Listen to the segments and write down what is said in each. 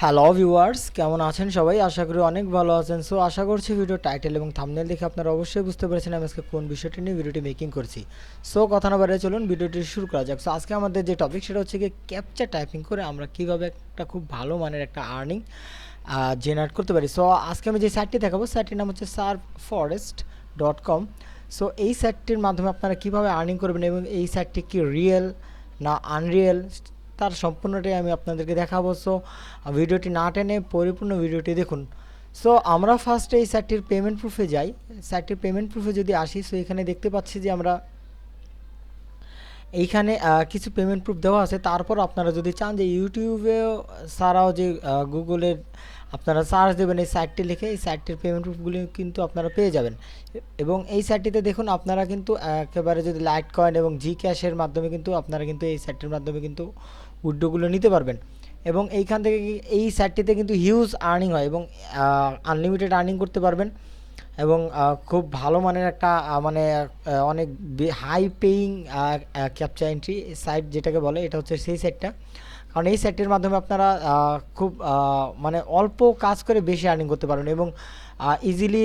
Hello viewers, কেমন আছেন সবাই? আশা করি অনেক ভালো আছেন। সো আশা করছি ভিডিও টাইটেল এবং থাম্বনেল দেখে আপনারা অবশ্যই বুঝতে পেরেছেন আমি আজকে কোন বিষয়টি নিয়ে ভিডিওটি মেকিং করছি। সো কথা না বাড়িয়ে চলুন ভিডিওটি শুরু করা যাক। সো আজকে আমাদের যে টপিক সেটা হচ্ছে কি ক্যাপচা টাইপিং করে আমরা কিভাবে একটা খুব ভালো মানের একটা আর্নিং জেনারেট করতে পারি। সো আজকে আমি যে সাইটটি দেখাবো সাইটটির নাম হচ্ছে surfforest.com। সো এই সাইটটির মাধ্যমে আপনারা কিভাবে আর্নিং করবেন এবং এই সাইটটি কি রিয়েল না আনরিয়েল তার সম্পূর্ণটাই আমি আপনাদেরকে দেখাবো। সো ভিডিওটি না টেনে পরিপূর্ণ ভিডিওটি দেখুন। সো আমরা ফার্স্টে এই সাইটটির পেমেন্ট প্রুফে যাই। সাইটটির পেমেন্ট প্রুফে যদি আসি, সো এখানে দেখতে পাচ্ছি যে আমরা এইখানে কিছু পেমেন্ট প্রুফ দেওয়া আছে। তারপর আপনারা যদি চান যে ইউটিউবেও ছাড়াও যে গুগলের আপনারা সার্চ দেবেন এই সাইটটি লিখে, এই সাইটটির পেমেন্ট প্রুফগুলি কিন্তু আপনারা পেয়ে যাবেন। এবং এই সাইটটিতে দেখুন আপনারা কিন্তু একেবারে যদি লাইট কয়েন এবং জি ক্যাশের মাধ্যমে কিন্তু আপনারা কিন্তু এই সাইটটির মাধ্যমে কিন্তু উইথড্রগুলো নিতে পারবেন। এবং এইখান থেকে এই সাইটটিতে কিন্তু হিউজ আর্নিং হয় এবং আনলিমিটেড আর্নিং করতে পারবেন। এবং খুব ভালো মানের একটা মানে অনেক high paying captcha entry site যেটাকে বলে, এটা হচ্ছে সেই সাইটটা। কারণ এই সাইটটির মাধ্যমে আপনারা খুব মানে অল্প কাজ করে বেশি আর্নিং করতে পারবেন এবং ইজিলি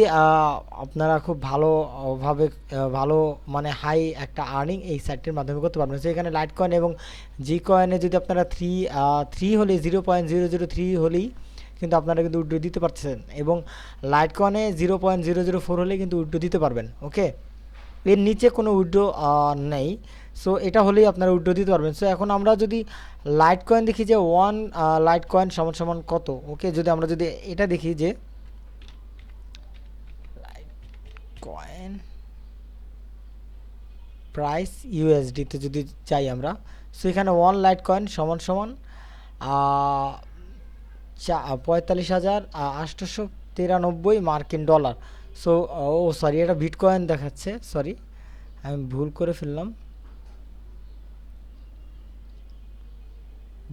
আপনারা খুব ভালোভাবে ভালো মানে হাই একটা আর্নিং এই সাইটটির মাধ্যমে করতে পারবেন। সো এখানে লাইট কয়েন এবং জি কয়েনে যদি আপনারা থ্রি হলে 0.003 হলেই কিন্তু আপনারা কিন্তু উইথড্র দিতে পারছেন এবং লাইট কয়েনে 0.004 হলে কিন্তু উইথড্র দিতে পারবেন। ওকে, এর নিচে কোনো উইথড্র নেই। সো এটা হলেই আপনারা উইথড্র দিতে পারবেন। সো এখন আমরা যদি লাইট কয়েন দেখি যে ওয়ান লাইট কয়েন সমান সমান কত। ওকে, যদি আমরা যদি এটা দেখি যে লাইট কয়েন প্রাইস ইউএসডিতে যদি চাই আমরা, সো এখানে ওয়ান লাইট কয়েন সমান সমান 45,893 মার্কিন ডলার। সো সরি, এটা বিটকয়েন দেখাচ্ছে, সরি আমি ভুল করে ফেললাম।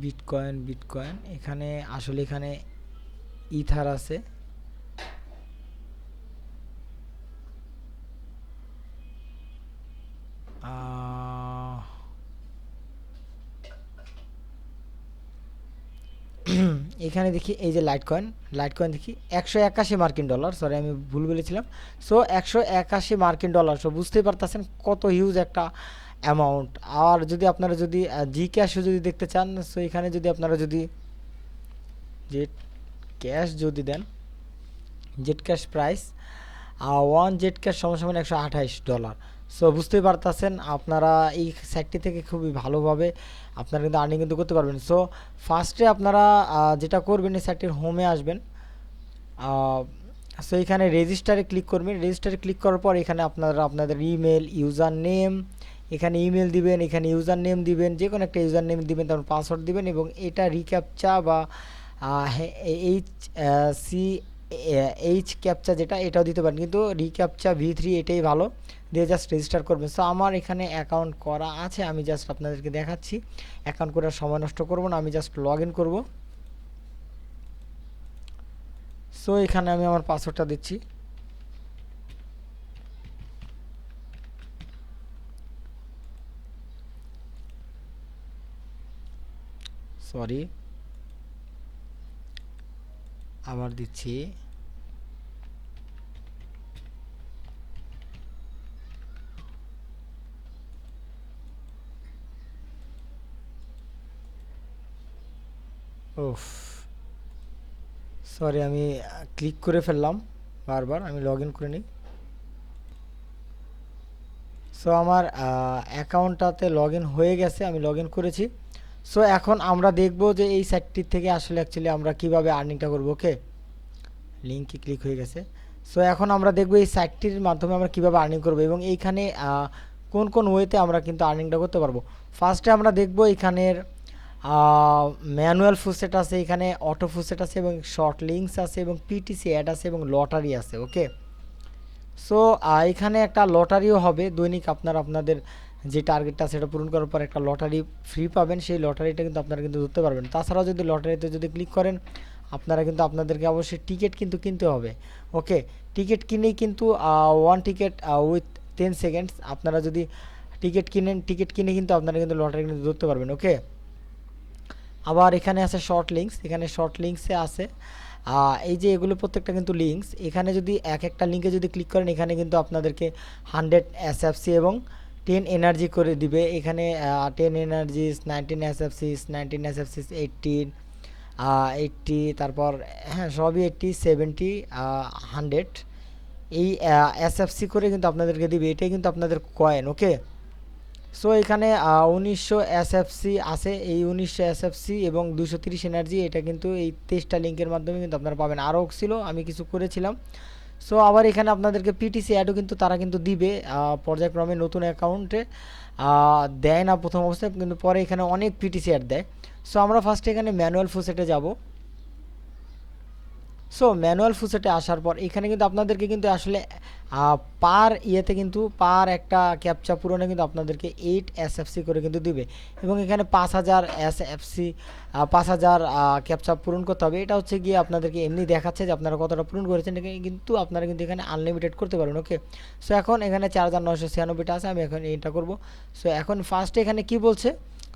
বিটকয়েন এখানে আসলে এখানে ইথার আছে। এখানে দেখি এই যে লাইট কয়েন দেখি 181 মার্কিন ডলার, সরি আমি ভুল বলেছিলাম। সো 181 মার্কিন ডলার। সো বুঝতেই পারতেছেন কত হিউজ একটা অ্যামাউন্ট। আর যদি আপনারা যদি জি ক্যাশও যদি দেখতে চান, সো এখানে যদি আপনারা যদি জেট ক্যাশ যদি দেন, Zcash price one Zcash সমান সমান $128। সো বুঝতেই পারতেছেন আপনারা এই সাইটটি থেকে খুবই ভালোভাবে আপনারা কিন্তু আর্নিং কিন্তু করতে পারবেন। সো ফার্স্টে আপনারা যেটা করবেন এই সাইটটির হোমে আসবেন। সো এখানে রেজিস্টারে ক্লিক করবেন। রেজিস্টারে ক্লিক করার পর এখানে আপনারা আপনাদের ইমেল ইউজার নেম, এখানে ইমেল দিবেন, এখানে ইউজার নেম দিবেন, যে কোনো একটা ইউজার নেম দিবেন, তারপর পাসওয়ার্ড দিবেন এবং এটা রিক্যাপচা বা এইচ সি এইচ ক্যাপচা যেটা এটাও দিতে পারেন, কিন্তু রিক্যাপচা V3 এটাই ভালো দিয়ে জাস্ট রেজিস্টার করবেন। সো আমার এখানে অ্যাকাউন্ট করা আছে, আমি জাস্ট আপনাদেরকে দেখাচ্ছি। অ্যাকাউন্ট করার সময় নষ্ট করব না, আমি জাস্ট লগ ইন করবো। সো এখানে আমি আমার পাসওয়ার্ডটা দিচ্ছি। সরি, আবার দিচ্ছি। ওফ, সরি আমি ক্লিক করে ফেললাম বারবার, আমি লগ ইন করে নিই। সো আমার অ্যাকাউন্টটাতে লগ ইন হয়ে গেছে, আমি লগ ইন করেছি। সো এখন আমরা দেখব যে এই সাইটটির থেকে আসলে অ্যাকচুয়ালি আমরা কিভাবে আর্নিংটা করব। ওকে, লিঙ্কে ক্লিক হয়ে গেছে। সো এখন আমরা দেখব এই সাইটটির মাধ্যমে আমরা কিভাবে আর্নিং করব এবং এইখানে কোন কোন ওয়েতে আমরা কিন্তু আর্নিংটা করতে পারবো। ফার্স্টে আমরা দেখব এখানের ম্যানুয়াল ফুসেট আছে, এখানে অটো ফুসেট আছে এবং শর্ট লিঙ্কস আছে এবং পিটিসি অ্যাড আছে এবং লটারি আছে। ওকে, সো এখানে একটা লটারিও হবে দৈনিক। আপনারা আপনাদের যে টার্গেটটা সেটা পূরণ করার পর একটা লটারি ফ্রি পাবেন, সেই লটারিটা কিন্তু আপনারা কিন্তু ধরতে পারবেন। তাছাড়াও যদি লটারিতে যদি ক্লিক করেন আপনারা কিন্তু আপনাদেরকে অবশ্যই টিকিট কিন্তু কিনতে হবে। ওকে, টিকিট কিনেই কিন্তু ওয়ান টিকিট উইথ 10 সেকেন্ডস আপনারা যদি টিকিট কিনেন, টিকিট কিনে কিন্তু আপনারা কিন্তু লটারি কিন্তু ধরতে পারবেন। ওকে, আবার এখানে আছে শর্ট লিঙ্কস, এখানে শর্ট লিঙ্কসে আছে এই যে এগুলো প্রত্যেকটা কিন্তু লিঙ্কস। এখানে যদি এক একটা লিঙ্কে যদি ক্লিক করেন এখানে কিন্তু আপনাদেরকে 100 এসএফসি এবং 10 এনার্জি করে দিবে। এখানে 10 এনার্জিস, 19 এসএফসিস, 19 এসএফসিস, 18 80, তারপর হ্যাঁ সবই 80, 70, 100 এই এসএফসি করে কিন্তু আপনাদেরকে দিবে। এটাই কিন্তু আপনাদের কয়েন। ওকে, সো এখানে 1900 এসএফসি আছে, এই 1900 এসএফসি এবং 230 এনার্জি, এটা কিন্তু এই 23টা লিঙ্কের মাধ্যমে কিন্তু আপনারা পাবেন। আরও ছিল, আমি কিছু করেছিলাম। সো আবার এখানে আপনাদেরকে পিটিসি অ্যাডও কিন্তু তারা কিন্তু দিবে পর্যায়ক্রমে। নতুন অ্যাকাউন্টে দেয় না প্রথম অবস্থায়, কিন্তু পরে এখানে অনেক পিটিসি অ্যাড দেয়। সো আমরা ফার্স্টে এখানে ম্যানুয়াল ফুসেটে যাব। সো ম্যানুয়াল ফুসেটে আসার পর এখানে কিন্তু আপনাদেরকে কিন্তু আসলে পার ইয়েতে কিন্তু পার একটা ক্যাপচা পূরণে কিন্তু আপনাদেরকে 8 এসএফসি করে কিন্তু দিবে। এবং এখানে 5000 এসএফসি 5000 ক্যাপচা পূরণ করতে হবে। এটা হচ্ছে গিয়ে আপনাদেরকে এমনি দেখাচ্ছে যে আপনারা কতটা পূরণ করেছেন, কিন্তু আপনারা কিন্তু এখানে আনলিমিটেড করতে পারেন। ওকে, সো এখন এখানে 4996টা আছে, আমি এখন এইটা করব। সো এখন ফার্স্টে এখানে কি বলছে,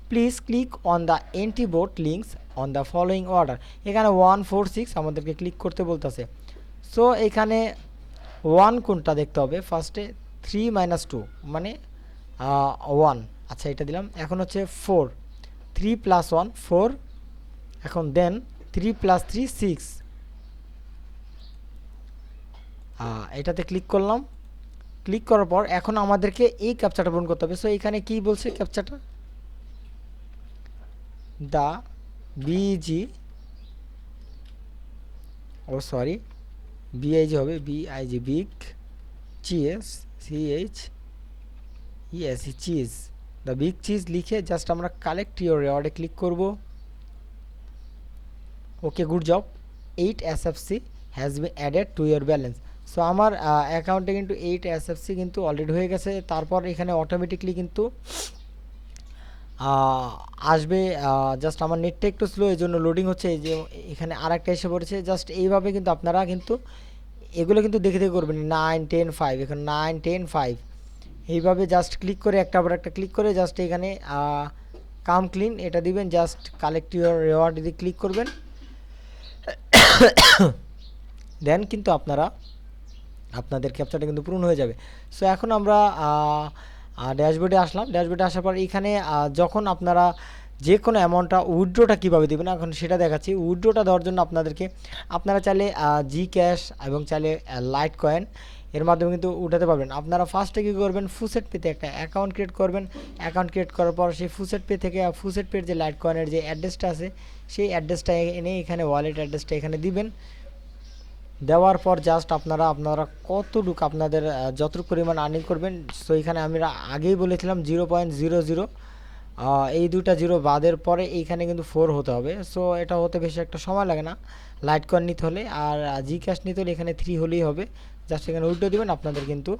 please click on the entry board links on the following order. এখানে 146 আমাদেরকে ক্লিক করতে বলতেছে। সো এখানে 1 কোনটা দেখতে হবে, ফার্স্টে 3 - 2 মানে 1, আচ্ছা এটা দিলাম। এখন হচ্ছে 4, 3 + 1 4, এখন দেন 3 + 3 6, এটাতে ক্লিক করলাম। ক্লিক করার পর এখন আমাদেরকে এই ক্যাপচাটা পূরণ করতে হবে। সো এখানে কি বলছে ক্যাপচাটা, the busy, oh sorry B I G হবে, B I G big cheese, C H E S cheese, the big cheese লিখে জাস্ট আমরা কালেক্ট ইউর রেওয়ার্ডে ক্লিক করব। Okay, good job, 8 SFC has been added to your balance. So আমার অ্যাকাউন্টে কিন্তু 8 এসএফসি কিন্তু অলরেডি হয়ে গেছে। তারপর এখানে অটোমেটিকলি কিন্তু আসবে। জাস্ট আমার নেটটা একটু স্লো, এই জন্য লোডিং হচ্ছে। এই যে এখানে আর একটা এসে পড়েছে। জাস্ট এইভাবে কিন্তু আপনারা কিন্তু এগুলো কিন্তু দেখে দেখে করবেন। 9 10 5, এখন 9 10 5 এইভাবে জাস্ট ক্লিক করে একটা পর একটা ক্লিক করে জাস্ট এখানে কাম ক্লিন এটা দিবেন। জাস্ট কালেক্ট ইউর রেওয়ার্ড দিয়ে ক্লিক করবেন। দেন কিন্তু আপনাদের ক্যাপচারটা কিন্তু পূরণ হয়ে যাবে। সো এখন আমরা ড্যাশবোর্ডে আসলাম। ড্যাশবোর্ডে আসার পর এখানে যখন আপনারা যে কোনো অ্যামাউন্টটা উইথড্রটা কীভাবে দেবেন এখন সেটা দেখাচ্ছি। উইথড্রটা দেওয়ার জন্য আপনারা চাইলে জি ক্যাশ এবং চাইলে লাইট কয়েন এর মাধ্যমে কিন্তু উঠাতে পারবেন। আপনারা ফার্স্টে কী করবেন, ফুসেট পেতে একটা অ্যাকাউন্ট ক্রিয়েট করবেন। অ্যাকাউন্ট ক্রিয়েট করার পর সেই ফুসেট পে থেকে ফুসেট পের যে লাইট কয়েনের যে অ্যাড্রেসটা আছে সেই অ্যাড্রেসটা এনে এখানে ওয়ালেট অ্যাড্রেসটা এখানে দিবেন। দেওয়ার পর জাস্ট আপনারা কতটুকু আপনাদের যতটুকু পরিমাণ আর্নিং করবেন। সো এখানে আমরা আগেই বলেছিলাম 0.00, এই দুইটা জিরো বাদের পরে এইখানে কিন্তু 4 হতে হবে। সো এটা হতে বেশি একটা সময় লাগে না লাইট কয়েন নিতে হলে। আর জি ক্যাশ নিতে হলে এখানে 3 হলেই হবে। জাস্ট এখানে উইথড্র দিবেন, আপনাদের কিন্তু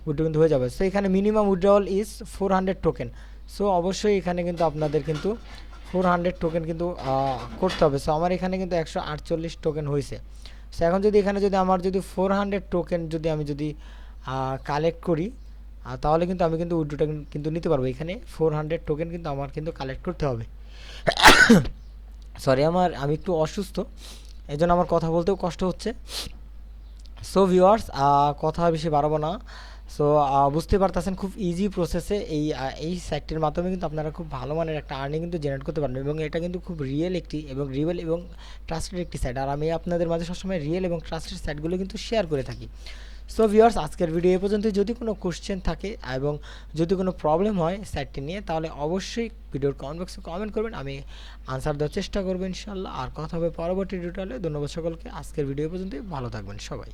উইথড্র কিন্তু হয়ে যাবে। সো এখানে minimum withdrawal is 400 token. So অবশ্যই এখানে কিন্তু আপনাদের কিন্তু 400 টোকেন কিন্তু করতে হবে। সো আমার এখানে কিন্তু 148 টোকেন হয়েছে। সো এখন যদি এখানে আমার যদি 400 টোকেন আমি কালেক্ট করি তাহলে কিন্তু আমি কিন্তু উইথড্রটা কিন্তু নিতে পারবো। এখানে 400 টোকেন কিন্তু আমার কিন্তু কালেক্ট করতে হবে। সরি, আমি একটু অসুস্থ, এই জন্য আমার কথা বলতেও কষ্ট হচ্ছে। সো ভিউয়ার্স, কথা বেশি বাড়াবো না। সো বুঝতে পারতেছেন খুব ইজি প্রসেসে এই সাইটটির মাধ্যমে কিন্তু আপনারা খুব ভালো মানের একটা আর্নিং কিন্তু জেনারেট করতে পারবেন। এবং এটা কিন্তু খুব রিয়েল এবং ট্রাস্টেড একটি সাইট। আর আমি আপনাদের মাঝে সবসময় রিয়েল এবং ট্রাস্টেড সাইটগুলো কিন্তু শেয়ার করে থাকি। সো ভিউয়ার্স, আজকের ভিডিও এ পর্যন্ত। যদি কোনো কোশ্চেন থাকে এবং যদি কোনো প্রবলেম হয় সাইটটি নিয়ে তাহলে অবশ্যই ভিডিওর কমেন্ট বক্সে কমেন্ট করবেন, আমি আনসার দেওয়ার চেষ্টা করবো ইনশাল্লাহ। আর কথা হবে পরবর্তী টিউটোরিয়ালে। ধন্যবাদ সকলকে। আজকের ভিডিও পর্যন্ত, ভালো থাকবেন সবাই।